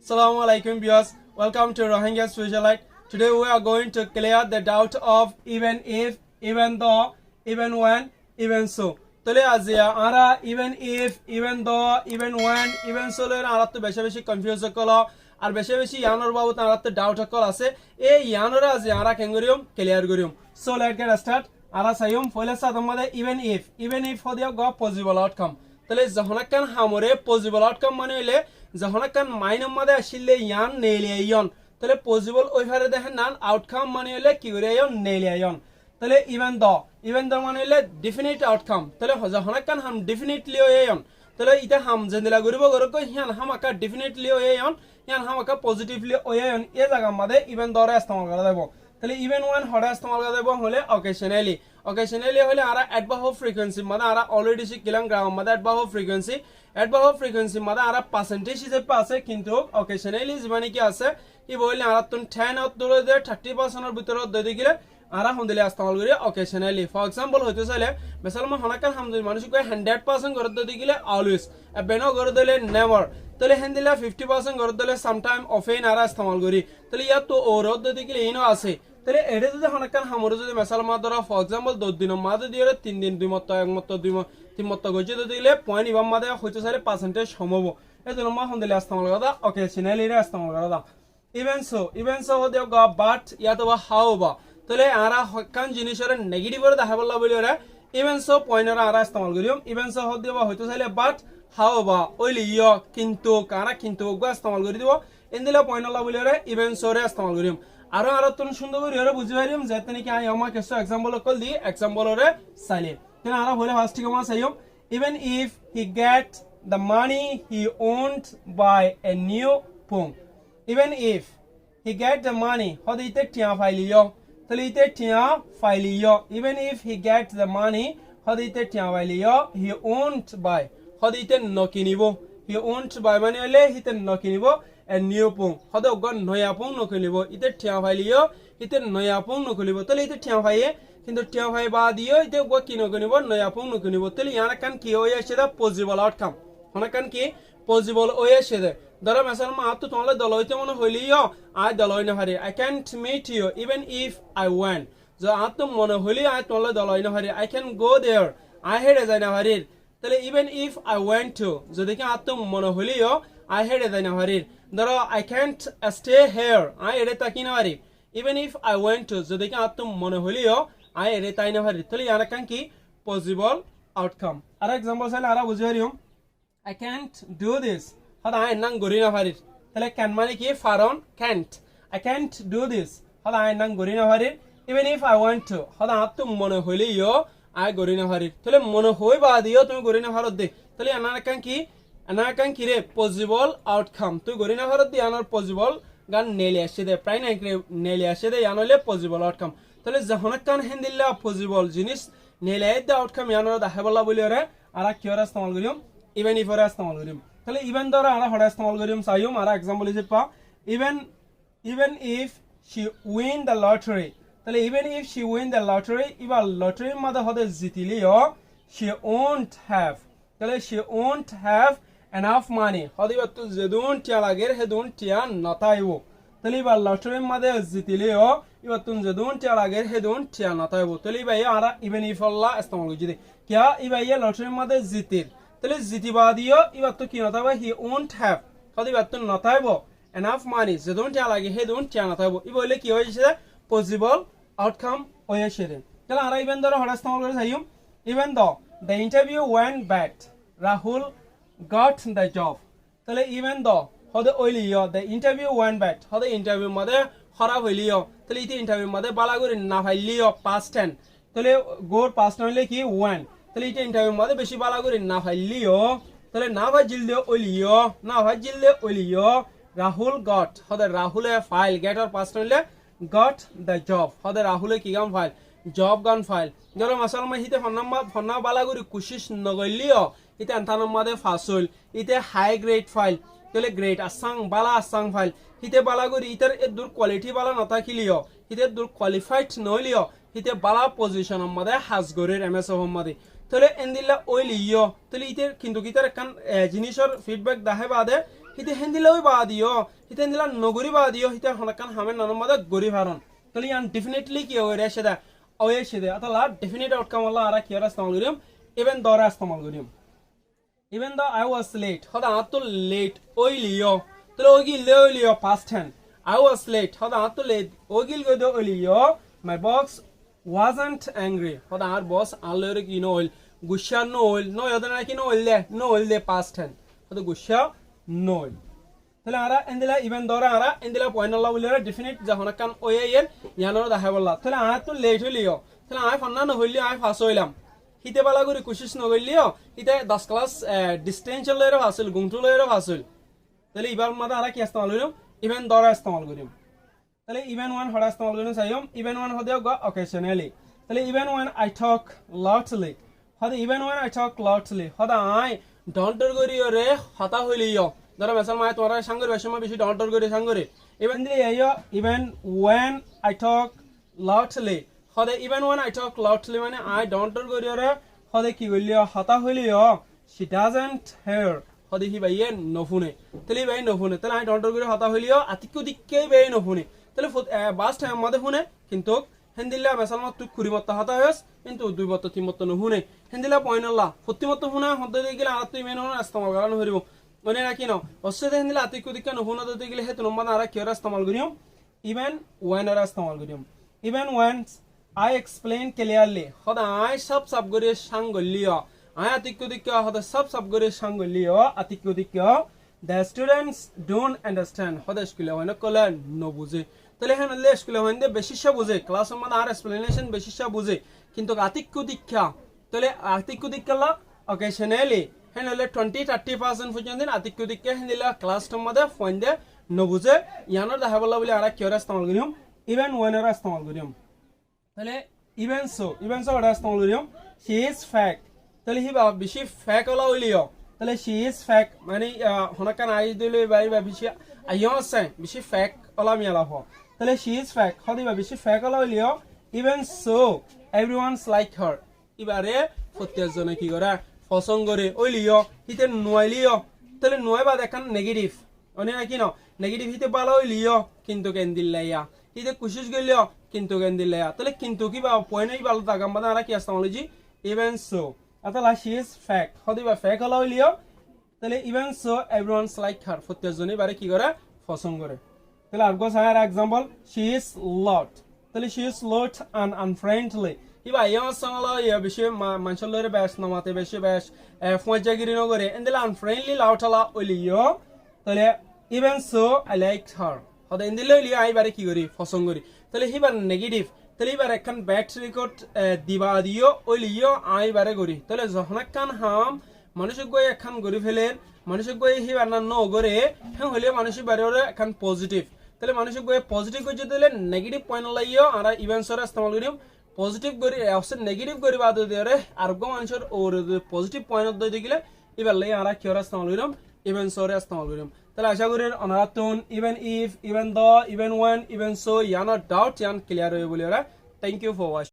Assalamu alaikum viewers. Welcome to Rohingya Specialite. Today we are going to clear the doubt of even if, even though, even when, even so. Tole azia ara even if, even though, even when, even so ler ara to beshi confuse kolo আর বেশি বেশি ইয়ানোর বাবু তারাতে doubt call আছে এই ইয়ানোর আজি আরা কেঙ্গরিয়ম clear করিয়ম so let get start আরা সাইয়ম ফলে সাদ আমাদের ইভেন ইফ হদিয়া গ পজিবল আউটকাম তাহলে যখনকান হামরে পজিবল আউটকাম মানে হইলে যখনকান মাইন আমাদের আসলে ইয়ান নেলিয়া ইয়ন তাহলে পজিবল ওইভাবে দেখেন নান আউটকাম মানে হইলে কি করে ইয়ন নেলিয়া ইয়ন তাহলে ইভেন দ মানে হইলে ডেফিনিট আউটকাম তাহলে যখনকান হাম ডেফিনিটলি ইয়ন তাহলে ইটা হাম জেন্দিলা গরিব গরক হিয়ান হামাকা ডেফিনিটলি ইয়ন ইয়ান হামাকা পজিটিভলি ওয়ান এ জায়গা মধ্যে ইভেন দরে ইস্তেমাল করা যাব তাহলে ইভেন ওয়ান হড়া ইস্তেমাল করা যাব হলে অকেশনালি হলে আরা অ্যাডভার্ব অফ ফ্রিকোয়েন্সি মানে আরা অলরেডি শিখলাম গ্রামার মধ্যে অ্যাডভার্ব অফ ফ্রিকোয়েন্সি মানে আরা পার্সেন্টেজ হিসেবে আছে কিন্তু অকেশনালি মানে কি আছে কি বললে আরা তুন 10 অত দূরে দে 30% এর ভিতরে দে দিলে আরা হন্দিলে ইস্তেমাল করি অকেশনালি ফর एग्जांपल হইতে চাইলে মিসাল হনাকান হামদুল মানুষ কয় 100% করে দে দিলে অলওয়েজ বেনো করে দিলে নেভার তাহলে হেন্দিলা 50% করে দিলে সামটাইম অফেন আরা ইস্তেমাল করি তাহলে ইয়া তো ওরদ দে দিলে ইনো আছে তাহলে এডে যদি হনাকান হামরে যদি মিসাল মা ধরা ফর एग्जांपल 2 দিন মাদে দিয়ে 3 দিন 2 মত 1 মত 2 মত 3 মত গজে দে দিলে পয়েন্ট ইবাম মাদে হইতে চাইলে পার্সেন্টেজ সম্ভব এজন্য মা হন্দিলে ইস্তেমাল করা অকেশনালি রে ইস্তেমাল করা ইভেন সো হদিও গ বাট ইয়া তো হাউ বা তাহলে আরা হকান জিনিসের নেগেটিভ এর দেখা বললা বলি ওরা ইভেন সো পয়েন্টর আরা ইস্তেমাল করিম ইভেন সো হদিও বা হইতে চাইলে বাট হাউ বা ওইলি ইয় কিন্তু কারা কিন্তু গো ইস্তেমাল করি দিব ইনদিলা পয়েন্টলা বলি ওরা ইভেন সো রে ইস্তেমাল করিম আরো তুমি সুন্দর করে ওরা বুঝি পারিম যে তনি কি আই আমা কিছু एग्जांपल কল দি एग्जांपल রে সাইলে তাহলে আরা হলে ফার্স্ট কি মা সাইম even if he get the money he won't buy a new phone even if he get the money হদিতে টিয়া ফাইলিও তাহলে ইতে টিয়া ফাইলিও even if he get the money হদিতে টিয়া ফাইলিও হি ওন্ট বাই হদিতে নকিনিব হি ওন্ট বাই মানে হলে হিতে নকিনিব এ নিউ ফোন হদে অগন নয়া ফোন নকিনিব ইতে টিয়া ফাইলিও ইতে নয়া ফোন নকিনিব তাহলে ইতে টিয়া ফাইয়ে কিন্তু টিয়া ফাই বা দিও ইতে গো কি নকিনিব নয়া ফোন নকিনিব তাহলে ইয়ানা কান কি হই আসে দা পজিবল আউটকাম হনা কান কি পজিবল হই আসে দে ধরো মেসাল মা তো তোমালে দলইতে মনে হইলিও আই দলই না হারি I can't meet you even if I want যে আতো মনে হইলি আই তোমালে দলই না হারি আই ক্যান গো देयर আই হেডে যাই না হারি তাহলে even if I want to যদি কি আতো মনে হইলিও আই হেডে যাই না হারি ধরো I can't stay here I এড়ে তাকি না হারি even if I want to যদি কি আতো মনে হইলিও আই এড়ে তাই না হারি তাহলে ইয়ানা কান কি পজিবল আউটকাম আর एग्जांपल চাইলে আরা বুঝি পারিম আই ক্যান্ট ডু দিস হদা আই নাং গরি না হারি তাহলে ক্যান মানে কি ফারন can't I can't do this হদা আই নাং গরি না হারি even if I want to হদা আতো মনে হইলিও আই গরি না হারি তাহলে মনে হই বা দিও তুমি গরি না হারত দে তাহলে আনার কান কি রে পজিবল আউটকাম তুই গরি না হারত দি আনার পজিবল গান নেলি আসে দে প্রায় নাই নেলি আসে দে আনলে পজিবল আউটকাম তাহলে যখন কান হেন্দিল্লা পজিবল জিনিস নেলি দে আউটকাম ইয়ানোর দেখাবলা বলি ওরে আরা কি ওরা ইস্তেমাল করিম ইভেন ইফ ওরা ইস্তেমাল করিম তাহলে ইভেন দ্বারা আরা হড়া ইস্তেমাল করিম সাইম আরা एग्जांपल হিসেবে পা even if she win the lottery তাহলে even if she win the lottery ইবা লটারির মধ্যে হদে জিতিলিও শি ওন্ট হ্যাভ তাহলে she won't have enough money হদে তো যেদুন টিয়া লাগে হেদুন টিয়া নতাইবো তাহলে ইবা লটারির মধ্যে জিতিলিও ইবা তুন যেদুন টিয়া লাগে হেদুন টিয়া নতাইবো তাহলে ইবা আরা ইভেন ইফ আল্লাহ ইস্তেমাল করি দে কিয়া ইবা লটারির মধ্যে জিতির তাহলে জিতিবা দিও ইবা তো কি নতাইবো হি ওন্ট হ্যাভ হদে ইবা তো নতাইবো এনাফ মানি যেদুন টিয়া লাগে হেদুন টিয়া নতাইবো ইবা হইলে কি হইছে পজিবল আউটকাম হইছে রে তাহলে আরা ইভেন দ্বারা হড়া ইস্তেমাল করে সাইম even the interview went bad Rahul got the job তাহলে ইভেন হদে ওইলিও the interview went bad হদে ইন্টারভিউ মধ্যে খারাপ হইলিও তাহলে ইতি ইন্টারভিউ মধ্যে বালা করে না ফাইলিও past tense তাহলে গোর past tense হইলে কি went তাহলে ইতি ইন্টারভিউ মধ্যে বেশি বালা করে না ফাইলিও তাহলে না ভাজিল দে ওইলিও না ভাজিল দে ওইলিও রাহুল গট হদে রাহুলে ফাইল গেটর past হইলে got the job হদে রাহুলে কি গাম ফাইল জব গান ফাইল ধরো মাসাল মা হিতে ফন্না বালা করে কোশিশ নগলিও ইতে আন্তানম মাদে ফাসল ইতে হাই গ্রেড ফাইল তাহলে গ্রেড আসাং বালা আসাং ফাইল হিতে বালা করে ইতার এ দূর কোয়ালিটি বালা নতাকিলিও হিতে দূর কোয়ালিফাইড নইলিও হিতে বালা পজিশন মাদে হাজগরের এমএস মাদে তাহলে এন্দিল্লা ওইলিও তাহলে ইতে কিন্তু গিতার কান জিনিসের ফিডব্যাক দাহে বাদে হিতে হেন্দিলেও বা দিও হিতে হেন্দিলা নগরি বা দিও হিতে হনাকান হামে ননমদা গরি ভারন তাহলে ইয়ান ডেফিনেটলি কি ওরে সেদা ওয়ে সেদা আতালা ডেফিনেট আউটকাম আল্লাহ আরা কি ওরা ইস্তেমাল করিম ইভেন দরা ইস্তেমাল করিম even though I was late হদা আতো লেট ওই লিও তাহলে ওগি লিও লিও past tense I was late. Hada ato late. Ogil godo oliyo. My boss wasn't angry. Hada our boss alore ki no oil. Gusha no oil. No yodana ki no oil de. No oil de past tense. Hada gusha no oil. Tala ara endila even dora ara endila point Allah ulera definite jahona kan oye yen yanor da hawalla. Tala ato late oliyo. Tala I fanna no holiyo I faso oilam. Hite bala guri kushish no oliyo. Hite 10 class distance lero fasul gungtu lero fasul. Tala ibar mada ara ki istemal oliyo. Even দরা ইস্তেমাল করিম তাহলে even when হড়া ইস্তেমাল করিম সাইম even when হদেও go occasionally তাহলে even when I talk loudly হদে even when I talk loudly হদা আই ডন্টর করিও রে হতা হইলিও ধরো মেসাল মাই তোরা সাঙ্গর বেশমা বেশি ডন্টর করি সাঙ্গরে ইভেন দিলে আইও even when I talk loudly হদে even when I talk loudly মানে আই ডন্টর করিও রে হদে কি কইলিও হতা হইলিও শি ডাজন্ট হিয়ার হদে হি বাইয়ে নফুনে তাহলে বাই নফুনে তাহলে আই ডন্টর করে হতা হইলিও আতিকু দিককে বাই নফুনে তাহলে বাস টাইম মধ্যে ফুনে কিন্তু হেন্দিলা মেসাল মত কুরি মত হতা হস কিন্তু দুই মত তিন মত নফুনে হেন্দিলা পয়েন্ট আল্লাহ ফতি মত ফুনা হদে গেলে আর তুই মেনো ইস্তেমাল করানো হরিব মানে রাখি ন অসতে হেন্দিলা আতিকু দিককে নফুনা দতে গেলে হে তুনম্মা আর কি ওরা ইস্তেমাল করিও ইভেন ওয়েন ওরা ইস্তেমাল করিও even when I explain clearly হদা আই সব করে সাঙ্গলিও I atikudikya hada sab gore sangoliyo atikudikya the students don't understand hada skule hoina kola no buze tale han le skule hoinde beshisha buze class mane ar explanation beshisha buze kintu atikudikya tale atikudikya la occasionally han le 20-30% পর্যন্ত atikudikya hinila class made foinde no buze yanor da habala bole ara kyora istemal korium even when ara istemal korium tale even so ara istemal korium she is fact তাহলে হিবা বেশি ফ্যাক হলা হইলিও তাহলে she is ফ্যাক মানে হনাকান I দিলে by বা বেশি আইও আছে বেশি ফ্যাক হলা মিয়ালা হ তাহলে শি ইজ ফ্যাক হদিবা বেশি ফ্যাক হলা হইলিও even so everyone's like her ইবারে প্রত্যেকজনে কি করে পছন্দ করে হইলিও হিতে নয়লিও তাহলে নয় বা দেখান নেগেটিভ অনে নাকি ন নেগেটিভ হিতে ভালো হইলিও কিন্তু কেন দিল্লাইয়া হিতে কোশিশ গলিও কিন্তু কেন দিল্লাইয়া তাহলে কিন্তু কি বা পয়েন্টই ভালো থাকাম মানে আর কি আস্তামলজি ইভেন সো আতালা শি ইজ ফ্যাক হদিবা ফ্যাক হলা হইলিও তাহলে even so everyone's like her প্রত্যেকজনই বারে কি করে পছন্দ করে তাহলে আরগো সার एग्जांपल শি ইজ লট তাহলে she is lot and unfriendly ইবা ইয়া সঙ্গলা ইয়া বেশি মানসলরে বেশ নামাতে বেশি বেশ ফজাগিরি নগরে এন্ডলা আনফ্রেন্ডলি লাউটালা হইলিও তাহলে even so I like her হদা এন্ডলে হইলিও আই বারে কি করি পছন্দ করি তাহলে হিবার নেগেটিভ তাহলে এবার এখন ব্যাট রেকর্ড দিবা দিও ওইলিও আই বারে করি তাহলে যখন একখান হাম মানুষক গই এখন গরি ফেলেন মানুষক গই হিবার না ন গরে হ্যাঁ হইলে মানুষের বারে ওরে এখন পজিটিভ তাহলে মানুষক গই পজিটিভ করে দিলে নেগেটিভ পয়েন্ট লাইও আর ইভেন্টস ওরা ইস্তেমাল করিম পজিটিভ করি অবশ্য নেগেটিভ করি বাদ দিয়ে আর গো মানুষের ওর পজিটিভ পয়েন্ট দিয়ে গেলে এবার লাই আর কি ওরা ইস্তেমাল করিম ইভেন্টস ওরা ইস্তেমাল করিম তাহলে আশা করি অনারাতুন even if even though even when even so ইয়ানো ডাউট ইয়ান ক্লিয়ার হয়ে বলি ওরা থ্যাংক ইউ ফর ওয়াচিং